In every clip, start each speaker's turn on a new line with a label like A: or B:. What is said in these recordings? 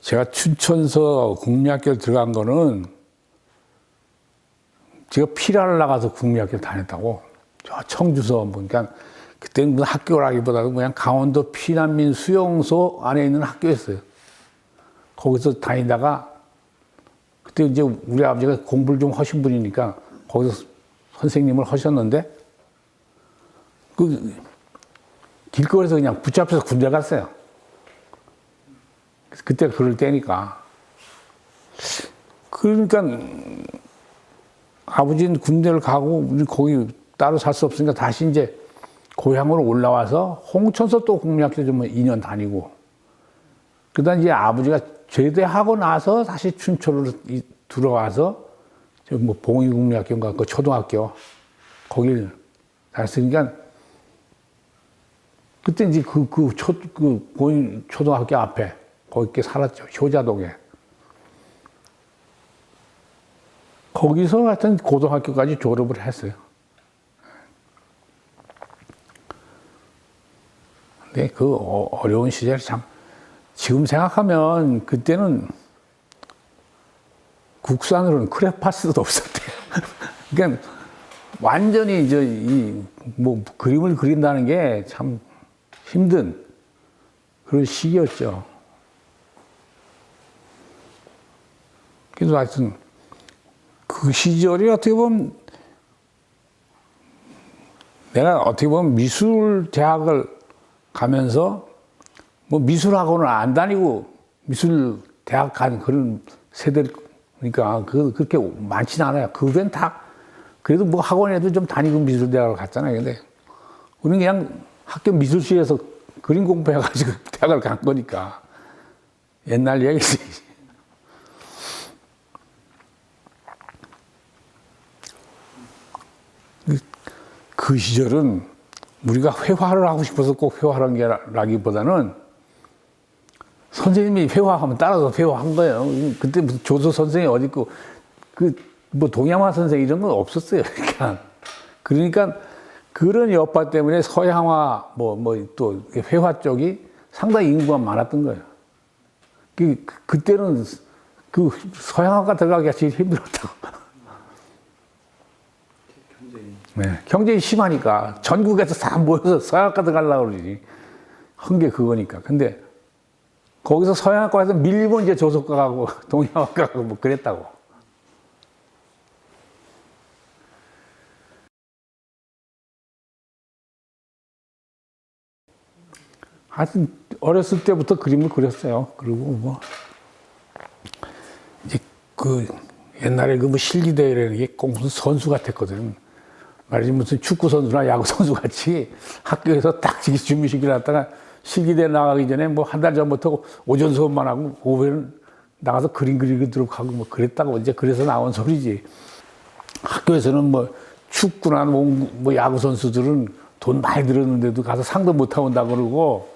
A: 제가 춘천서 국민학교에 들어간 거는 제가 피라를 나가서 국민학교를 다녔다고. 저 청주서, 그러니까 그때는 무슨 학교라기보다도 그냥 강원도 피난민 수용소 안에 있는 학교였어요. 거기서 다니다가 그때 이제 우리 아버지가 공부를 좀 하신 분이니까 거기서 선생님을 하셨는데 그 길거리에서 그냥 붙잡혀서 군대 갔어요. 그때 그럴 때니까. 그러니까 아버지는 군대를 가고 우리 거기 따로 살 수 없으니까 다시 이제 고향으로 올라와서 홍천서 또 국민학교 좀 2년 다니고 그다음 이제 아버지가 제대하고 나서 다시 춘천으로 들어와서 저 뭐 봉의국민학교인가 그 초등학교 거길 다녔으니까 그때 이제 그 봉의 초등학교 앞에 거기 살았죠. 효자동에. 거기서 하여튼 고등학교까지 졸업을 했어요. 근데 그 어려운 시절이 참, 지금 생각하면 그때는 국산으로는 크레파스도 없었대요. 그러니까 완전히 뭐 그림을 그린다는 게 참 힘든 그런 시기였죠. 그래서 하여튼 그 시절이 어떻게 보면 내가 어떻게 보면 미술 대학을 가면서 뭐 미술학원을 안 다니고 미술 대학 간 그런 세대니까 그렇게 많지는 않아요. 그 후엔 다 그래도 뭐 학원에도 좀 다니고 미술 대학을 갔잖아요. 근데 우리는 그냥 학교 미술실에서 그림 공부해가지고 대학을 간 거니까 옛날 얘기지. 그 시절은 우리가 회화를 하고 싶어서 꼭 회화를 한 게라기보다는 선생님이 회화하면 따라서 회화한 거예요. 그때 무슨 조서 선생이 어디 있고 뭐 동양화 선생 이런 건 없었어요. 그러니까 그런 여파 때문에 서양화 또 회화 쪽이 상당히 인구가 많았던 거예요. 그때는 그 서양화가 들어가기가 제일 힘들었다고. 네, 경쟁이 심하니까 전국에서 다 모여서 서양학과 들어가려고 그러지. 한 게 그거니까. 근데 거기서 서양학과에서 밀리고 이제 조선과 가고 동양학과 가고 뭐 그랬다고. 하여튼 어렸을 때부터 그림을 그렸어요. 그리고 뭐 이제 그 옛날에 그 뭐 실기대회라는 게 꼭 무슨 선수 같았거든. 말이지 무슨 축구 선수나 야구 선수 같이 학교에서 딱 준비시키려 했다가 실기대회 나가기 전에 뭐 한 달 전부터 오전 수업만 하고 오후에는 나가서 그림 그리도록 하고 뭐 그랬다고 이제 그래서 나온 소리지. 학교에서는 뭐 축구나 뭐 야구 선수들은 돈 많이 들었는데도 가서 상도 못 타온다 그러고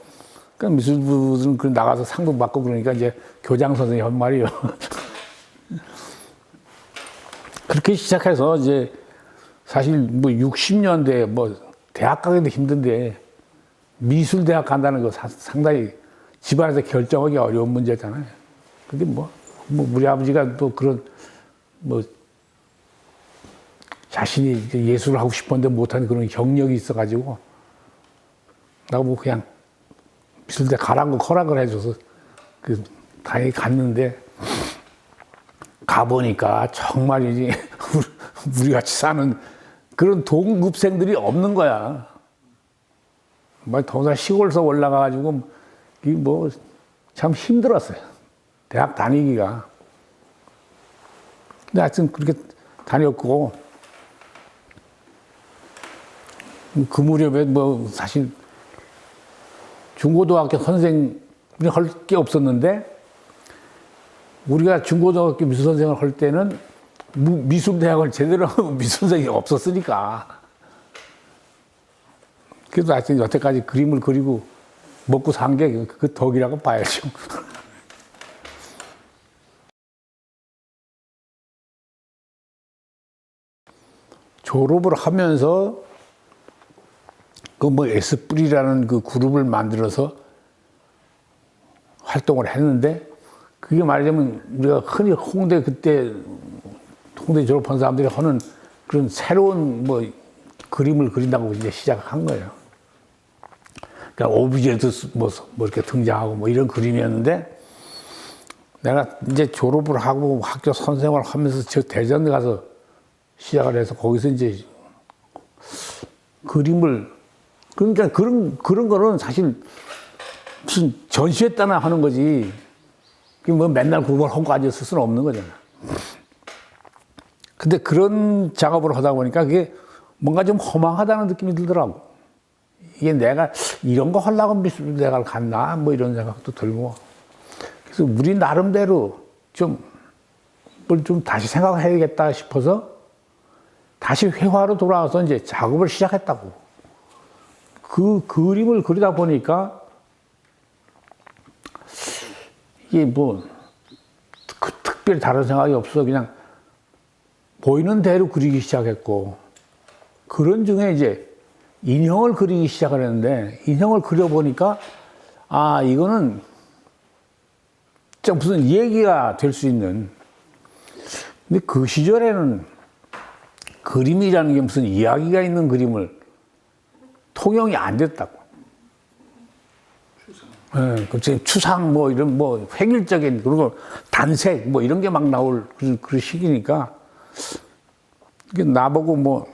A: 그러니까 미술부는 그 나가서 상도 받고 그러니까 이제 교장 선생님이 한 말이요. 그렇게 시작해서 이제 사실 뭐 60년대 뭐 대학 가기도 힘든데 미술대학 간다는 거 상당히 집안에서 결정하기 어려운 문제잖아요. 근데 뭐 우리 아버지가 또 그런 뭐 자신이 예술을 하고 싶었는데 못하는 그런 경력이 있어가지고 나가 뭐 그냥 미술대 가라고 허락을 해줘서 다행히 갔는데 가보니까 정말이지 우리 같이 사는 그런 동급생들이 없는 거야. 뭐 더구나 시골에서 올라가가지고 뭐 참 힘들었어요. 대학 다니기가. 근데 하여튼 그렇게 다녔고 그 무렵에 뭐 사실 중고등학교 선생이 할 게 없었는데 우리가 중고등학교 미술 선생을 할 때는 미술대학을 제대로 하는 미술 선생이 없었으니까. 그래도 하여튼 여태까지 그림을 그리고 먹고 산 게 그 덕이라고 봐야죠. 졸업을 하면서 그 뭐 에스프리라는 그 그룹을 만들어서 활동을 했는데 그게 말하자면 우리가 흔히 홍대 그때 홍대 졸업한 사람들이 하는 그런 새로운 뭐 그림을 그린다고 이제 시작한 거예요. 그러니까 오브제도 뭐 이렇게 등장하고 뭐 이런 그림이었는데 내가 이제 졸업을 하고 학교 선생활 하면서 저 대전에 가서 시작을 해서 거기서 이제 그림을 그러니까 그런 거는 사실 무슨 전시회때나 하는 거지. 뭐 맨날 그걸 하고 앉았을 수는 없는 거잖아. 근데 그런 작업을 하다 보니까 그게 뭔가 좀 허망하다는 느낌이 들더라고. 이게 내가 이런 거 하려고 미술대학을 갔나? 뭐 이런 생각도 들고. 그래서 우리 나름대로 뭘 좀 다시 생각해야겠다 싶어서 다시 회화로 돌아와서 이제 작업을 시작했다고. 그 그림을 그리다 보니까 이게 뭐 특별히 다른 생각이 없어. 그냥 보이는 대로 그리기 시작했고, 그런 중에 이제 인형을 그리기 시작을 했는데, 인형을 그려보니까 아, 이거는 진짜 무슨 얘기가 될 수 있는. 근데 그 시절에는 그림이라는 게 무슨 이야기가 있는 그림을 통용이 안 됐다고. 예, 추상 뭐 이런 뭐 획일적인 그리고 단색 뭐 이런 게 막 나올 그런 시기니까 이게 나보고 뭐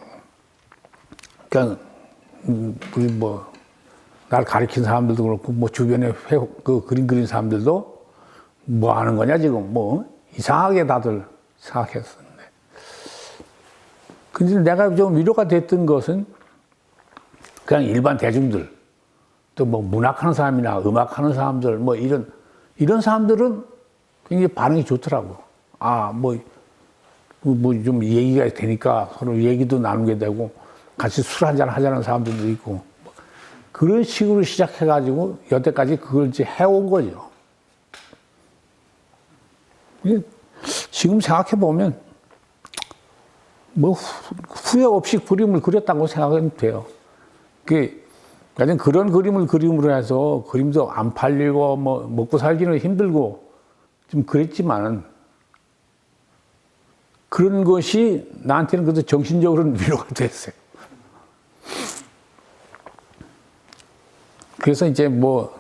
A: 그냥 우리 뭐 날 가르친 사람들도 그렇고 뭐 주변에 그 그림 그린 사람들도 뭐 하는 거냐 지금 뭐 이상하게 다들 생각했었는데, 근데 내가 좀 위로가 됐던 것은 그냥 일반 대중들 또 뭐 문학하는 사람이나 음악하는 사람들 뭐 이런 사람들은 굉장히 반응이 좋더라고. 아, 뭐 좀 얘기가 되니까 서로 얘기도 나누게 되고 같이 술 한잔 하자는 사람들도 있고 뭐 그런 식으로 시작해가지고 여태까지 그걸 이제 해온 거죠. 지금 생각해 보면 뭐 후회 없이 그림을 그렸다고 생각하면 돼요. 가장 그런 그림을 그림으로 해서 그림도 안 팔리고 뭐 먹고 살기는 힘들고 좀 그랬지만 그런 것이 나한테는 그래도 정신적으로는 위로가 됐어요. 그래서 이제 뭐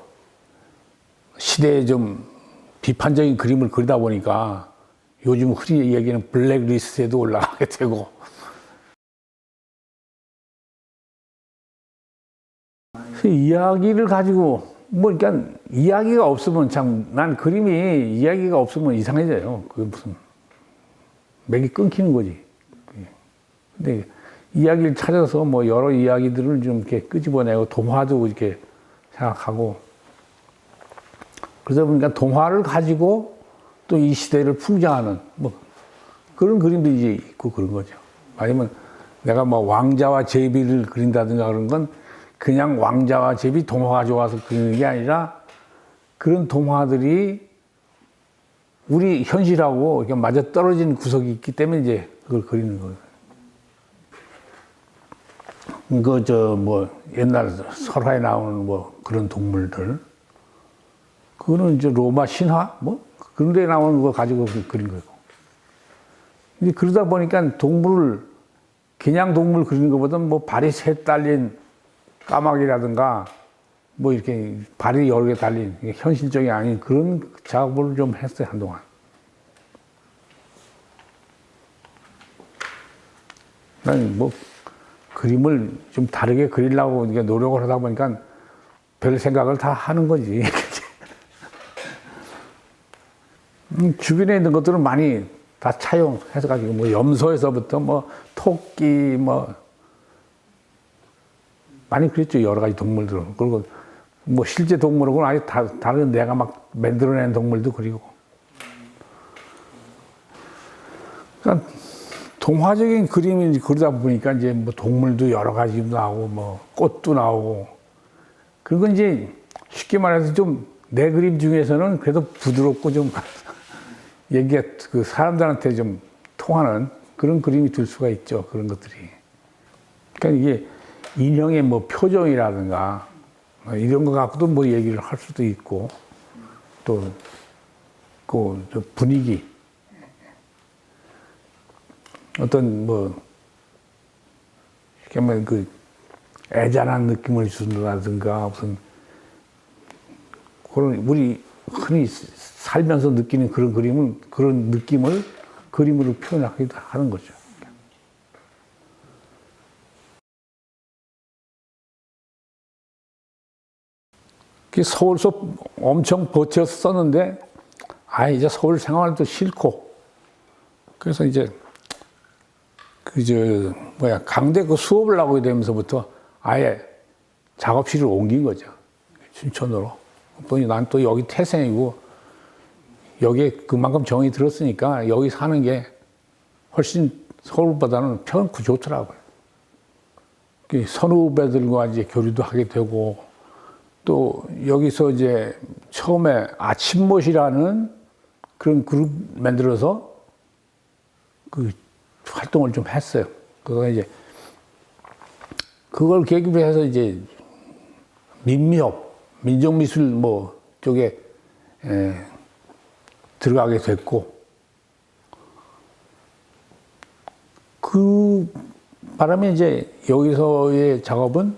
A: 시대에 좀 비판적인 그림을 그리다 보니까 요즘 흔히 얘기하는 블랙리스트에도 올라가게 되고, 이야기를 가지고 뭐 그러니까 이야기가 없으면 참 난 그림이 이야기가 없으면 이상해져요. 그게 무슨 맥이 끊기는 거지. 근데 이야기를 찾아서 뭐 여러 이야기들을 좀 이렇게 끄집어내고 동화도 이렇게 생각하고 그러다 보니까 동화를 가지고 또 이 시대를 풍자하는 뭐 그런 그림도 이제 있고 그런 거죠. 아니면 내가 뭐 왕자와 제비를 그린다든가 그런 건 그냥 왕자와 제비 동화가 좋아서 그리는 게 아니라 그런 동화들이 우리 현실하고 이렇게 맞아 떨어진 구석이 있기 때문에 이제 그걸 그리는 거예요. 뭐 옛날 설화에 나오는 뭐 그런 동물들, 그거는 이제 로마 신화 뭐 그런 데 나오는 거 가지고 그린 거고. 근데 그러다 보니까 그냥 동물 그리는 것보다는 뭐 발이 셋 달린 까마귀라든가 뭐 이렇게 발이 여러 개 달린 현실적이 아닌 그런 작업을 좀 했어요, 한동안. 난 뭐 그림을 좀 다르게 그리려고 노력을 하다 보니까 별 생각을 다 하는 거지. 주변에 있는 것들은 많이 다 차용해서 가지고 뭐 염소에서부터 뭐 토끼 뭐 많이 그랬죠. 여러 가지 동물들은. 그리고 뭐 실제 동물하고는 아예 다른 내가 막 만들어낸 동물도 그리고. 그러니까 동화적인 그림이 그러다 보니까 이제 뭐 동물도 여러 가지 나오고 뭐 꽃도 나오고. 그런 건 이제 쉽게 말해서 좀 내 그림 중에서는 그래도 부드럽고 좀 얘기가 그 사람들한테 좀 통하는 그런 그림이 될 수가 있죠. 그런 것들이. 그러니까 이게 인형의 뭐 표정이라든가 이런 거 갖고도 뭐 얘기를 할 수도 있고 또 있고, 분위기, 어떤 뭐, 그러면 그 애잔한 느낌을 준다든가 무슨 그런 우리 흔히 살면서 느끼는 그런 그림은 그런 느낌을 그림으로 표현하기도 하는 거죠. 서울서 엄청 버텼었는데 이제 서울 생활도 싫고 그래서 이제 강대 그 수업을 나오게 되면서부터 아예 작업실을 옮긴 거죠. 춘천으로. 보니 난 또 여기 태생이고 여기에 그만큼 정이 들었으니까 여기 사는 게 훨씬 서울보다는 편하고 좋더라고요. 선후배들과 이제 교류도 하게 되고 또 여기서 이제 처음에 아침못이라는 그런 그룹 만들어서 그 활동을 좀 했어요. 그거 이제 그걸 계기로 해서 이제 민미업, 민족미술 뭐 쪽에 들어가게 됐고 그 바람에 이제 여기서의 작업은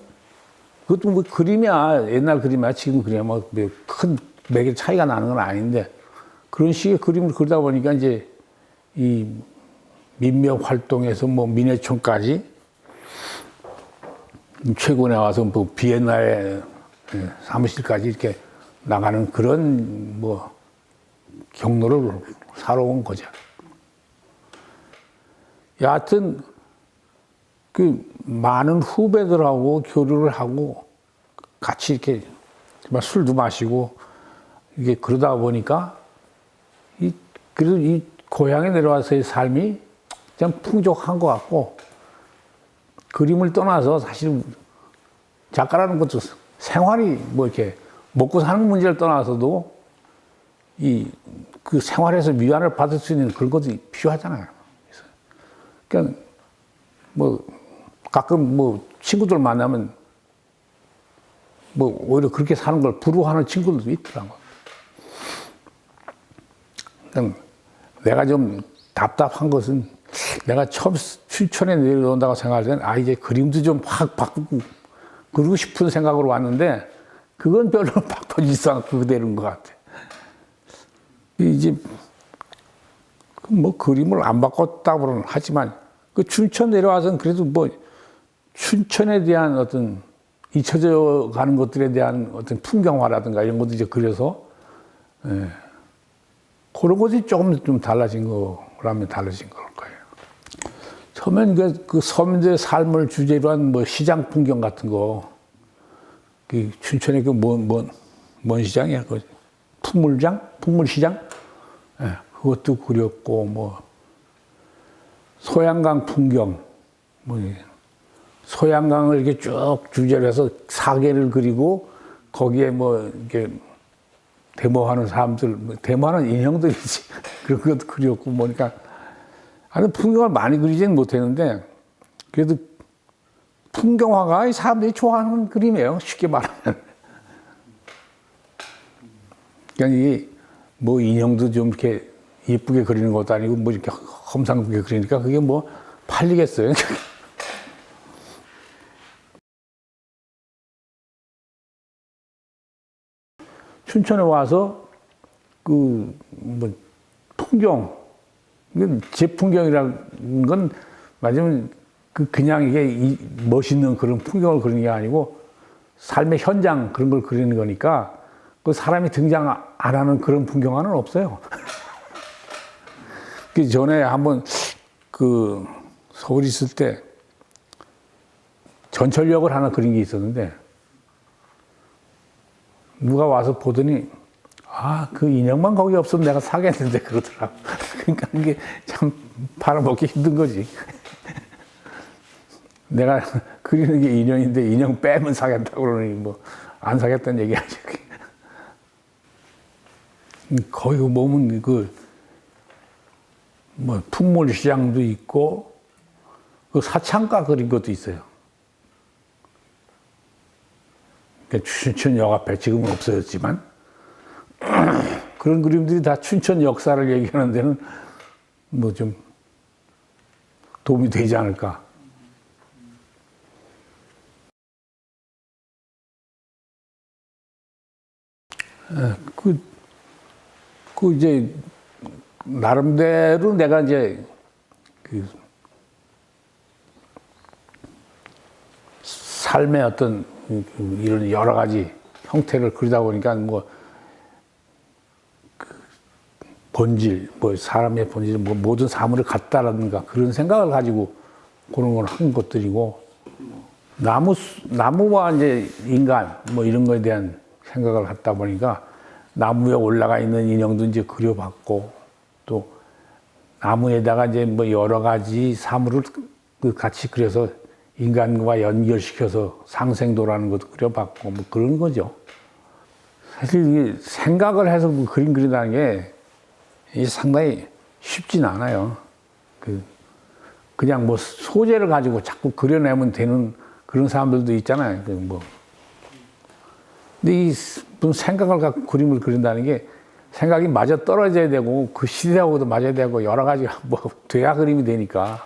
A: 그것도 뭐 그림이야 옛날 그림이야 지금 그림이야 뭐 큰 맥의 차이가 나는 건 아닌데 그런 식의 그림을 그리다 보니까 이제 이 민미업 활동에서 뭐 민해촌까지 최근에 와서 뭐 비엔나의 사무실까지 이렇게 나가는 그런 뭐 경로를 살아온 거죠. 여하튼 그 많은 후배들하고 교류를 하고 같이 이렇게 정말 술도 마시고 이게 그러다 보니까 그래도 이 고향에 내려와서의 삶이 참 풍족한 것 같고 그림을 떠나서 사실 작가라는 것도 생활이 뭐 이렇게 먹고 사는 문제를 떠나서도 그 생활에서 위안을 받을 수 있는 그런 것도 필요하잖아요. 그러니까 뭐 가끔 뭐 친구들 만나면 뭐 오히려 그렇게 사는 걸 부러워하는 친구들도 있더라고. 그러니까 내가 좀 답답한 것은 내가 처음 춘천에 내려온다고 생각할 때는 이제 그림도 좀 확 바꾸고 그러고 싶은 생각으로 왔는데 그건 별로 바꿔지지 않고 그대로인 것 같아. 이제 뭐 그림을 안 바꿨다고는 하지만 그 춘천 내려와서는 그래도 뭐 춘천에 대한 어떤 잊혀져 가는 것들에 대한 어떤 풍경화라든가 이런 것도 이제 그려서 그런 것이 조금 좀 달라진 거라면 달라진 걸 거예요. 처음엔 그 서민들의 삶을 주제로 한 뭐 시장 풍경 같은 거, 그 춘천의 그 뭔 시장이야? 그 풍물시장? 그것도 그렸고, 뭐, 소양강 풍경, 뭐, 소양강을 이렇게 쭉 주제로 해서 사계를 그리고 거기에 뭐, 이렇게 데모하는 사람들, 데모하는 인형들이지. 그런 것도 그렸고, 뭐니까. 풍경을 많이 그리지는 못했는데, 그래도 풍경화가 사람들이 좋아하는 그림이에요. 쉽게 말하면. 그러니까 이게 뭐 인형도 좀 이렇게 예쁘게 그리는 것도 아니고 뭐 이렇게 험상궂게 그리니까 그게 뭐 팔리겠어요. 춘천에 와서 그 뭐 풍경, 제 풍경이라는 건 맞으면 그냥 이게 멋있는 그런 풍경을 그리는 게 아니고 삶의 현장 그런 걸 그리는 거니까 그 사람이 등장 안 하는 그런 풍경화는 없어요. 그 전에 한번 그 서울 있을 때 전철역을 하나 그린 게 있었는데 누가 와서 보더니 그 인형만 거기 없으면 내가 사겠는데 그러더라고. 그러니까 이게 참 팔아먹기 힘든 거지. 내가 그리는 게 인형인데 인형 빼면 사겠다고 그러니 뭐 안 사겠다는 얘기 하지. 거기 보면 뭐 풍물시장도 있고 그 사창가 그린 것도 있어요. 춘천역 앞에 지금은 없어졌지만 그런 그림들이 다 춘천 역사를 얘기하는 데는 뭐 좀 도움이 되지 않을까. 이제, 나름대로 내가 이제, 삶의 어떤 이런 여러 가지 형태를 그리다 보니까 뭐, 본질, 뭐, 사람의 본질, 뭐, 모든 사물을 갖다라든가 그런 생각을 가지고 그런 걸 한 것들이고, 나무와 이제 인간, 뭐 이런 거에 대한 생각을 갖다 보니까 나무에 올라가 있는 인형도 이제 그려봤고, 또 나무에다가 이제 뭐 여러 가지 사물을 같이 그려서 인간과 연결시켜서 상생도라는 것도 그려봤고, 뭐 그런 거죠. 사실 이게 생각을 해서 뭐 그림 그린다는 게 이게 상당히 쉽진 않아요. 그냥 뭐 소재를 가지고 자꾸 그려내면 되는 그런 사람들도 있잖아요. 근데 이 생각을 갖고 그림을 그린다는 게 생각이 맞아 떨어져야 되고 그 시대하고도 맞아야 되고 여러 가지 뭐 돼야 그림이 되니까.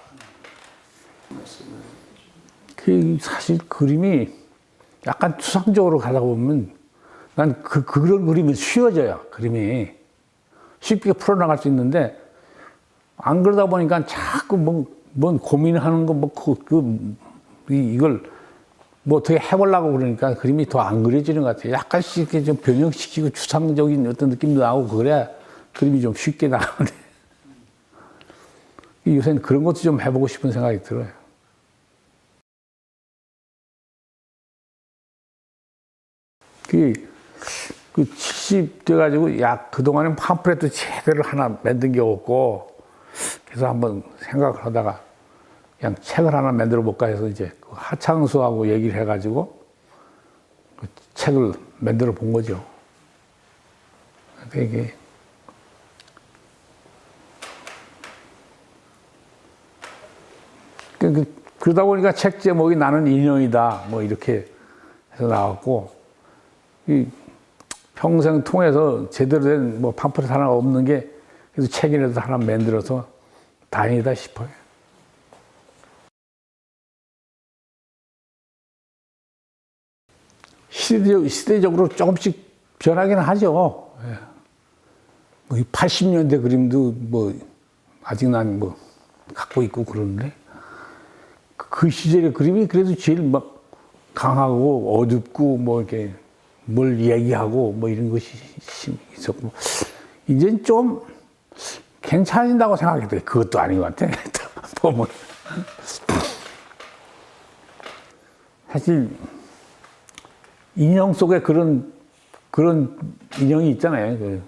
A: 사실 그림이 약간 추상적으로 가다 보면 난 그런 그림이 쉬워져요. 그림이 쉽게 풀어나갈 수 있는데 안 그러다 보니까 자꾸 뭔 고민하는 거 이걸 뭐 어떻게 해보려고 그러니까 그림이 더 안 그려지는 것 같아요. 약간씩 이렇게 좀 변형시키고 추상적인 어떤 느낌도 나오고 그래야 그림이 좀 쉽게 나오는데 요새는 그런 것도 좀 해보고 싶은 생각이 들어요. 그 70 돼가지고 그동안엔 팜플렛도 제대로 하나 만든 게 없고 그래서 한번 생각을 하다가 그냥 책을 하나 만들어 볼까 해서 이제 하창수하고 얘기를 해가지고 그 책을 만들어 본 거죠. 이게 그러다 보니까 책 제목이 나는 인형이다 뭐 이렇게 해서 나왔고 평생 통해서 제대로 된 뭐 팜플렛 하나 없는 게 그래서 책이라도 하나 만들어서 다행이다 싶어요. 시대적으로 조금씩 변하긴 하죠. 80년대 그림도 뭐 아직 난 뭐 갖고 있고 그러는데 그 시절의 그림이 그래도 제일 막 강하고 어둡고 뭐 이렇게 뭘 얘기하고 뭐 이런 것이 있었고 이제는 좀 괜찮아진다고 생각해도 그것도 아닌 것 같아. 보면 사실 인형 속에 그런 인형이 있잖아요.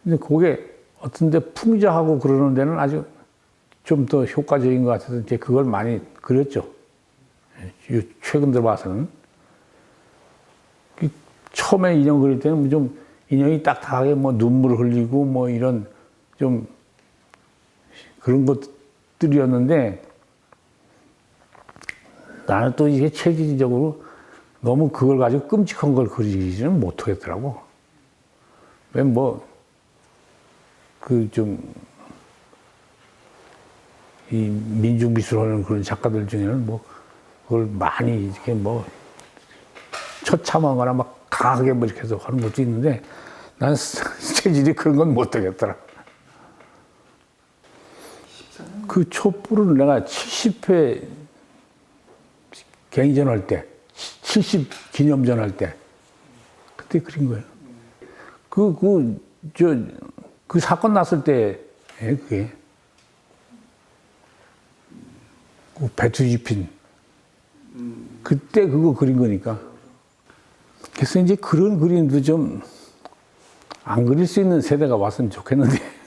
A: 근데 그게 어떤데 풍자하고 그러는 데는 아주 좀 더 효과적인 것 같아서 이제 그걸 많이 그렸죠. 최근 들어봐서는. 처음에 인형 그릴 때는 좀 인형이 딱딱하게 뭐 눈물 흘리고 뭐 이런 좀 그런 것들이었는데 나는 또 이게 체질적으로 너무 그걸 가지고 끔찍한 걸 그리지는 못하겠더라고. 왜 이 민중미술하는 그런 작가들 중에는 뭐 그걸 많이 이렇게 뭐 처참하거나 막 강하게 뭐 이렇게 해서 하는 것도 있는데 난 체질이 그런 건 못하겠더라. 그 촛불은 내가 70회 개인전 할 때, 70 기념전 할 때, 그때 그린 거예요. 그 사건 났을 때, 그게. 그 배추 집힌. 그때 그거 그린 거니까. 그래서 이제 그런 그림도 좀 안 그릴 수 있는 세대가 왔으면 좋겠는데.